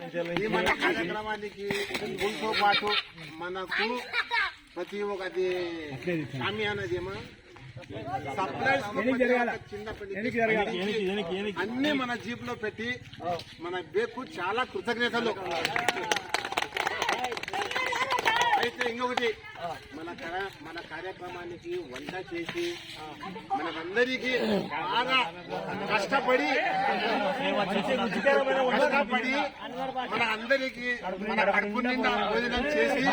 ఈ మన కార్యక్రమానికి తో పాటు మనకు ప్రతి ఒక్కటి సామ్యానది సప్లైస్ అన్ని మన జీప్ లో పెట్టి మన బేకు చాలా కృతజ్ఞతలు. అయితే ఇంకొకటి మన కార్యక్రమానికి వంట చేసి మనకందరికీ బాగా కష్టపడి మన అందరికీ మన కడుపు నిండా భోజనం చేసి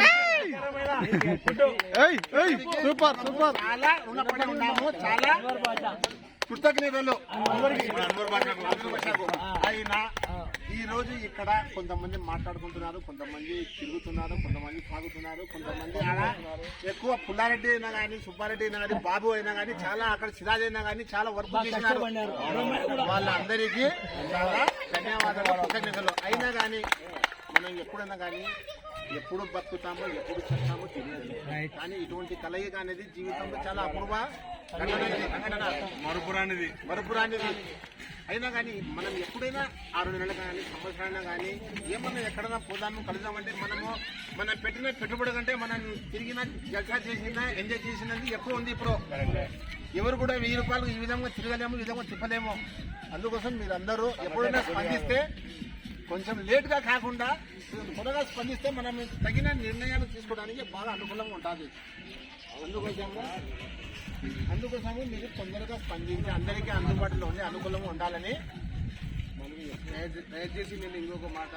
చాలా రుణపడి ఉన్నాము. చాలా కృతజ్ఞతలు. అయినా ఈ రోజు ఇక్కడ కొంతమంది మాట్లాడుకుంటున్నారు, కొంతమంది తిరుగుతున్నారు, కొంతమంది తాగుతున్నారు, కొంతమంది ఎక్కువ పుల్లారెడ్డి అయినా కానీ, సుబ్బారెడ్డి అయినా కానీ, బాబు అయినా కానీ, చాలా అక్కడ సిరాజ్ అయినా కానీ చాలా వర్క్ చేసినారు. వాళ్ళందరికీ చాలా ధన్యవాదాలు, కృతజ్ఞతలు. అయినా కానీ మనం ఎప్పుడైనా కానీ ఎప్పుడు బతుకుతామో ఎప్పుడు చేస్తామో తెలియదు. కానీ ఇటువంటి కలయిక అనేది జీవితంలో చాలా అపూర్వ మరుపురానిది. అయినా కానీ మనం ఎప్పుడైనా 6 నెలలు కానీ సంవత్సరాలైనా కానీ ఏమన్నా ఎక్కడైనా పోదాము కలుద్దామంటే మనం పెట్టిన పెట్టుబడి కంటే మనం తిరిగిన జల్సా చేసినా ఎంజాయ్ చేసినది ఎక్కువ ఉంది. ఇప్పుడు ఎవరు కూడా 1000 రూపాయలు ఈ విధంగా తిరగలేము, ఈ విధంగా తిప్పలేము. అందుకోసం మీరందరూ ఎప్పుడైనా స్పందిస్తే కొంచెం లేట్గా కాకుండా త్వరగా స్పందిస్తే మనం తగిన నిర్ణయాలు తీసుకోవడానికి బాగా అనుకూలంగా ఉంటుంది. అందుకోసము మీరు తొందరగా స్పందించి అందరికీ అందుబాటులో ఉండి అనుకూలంగా ఉండాలని దయచేసి నేను ఇంకొక మాట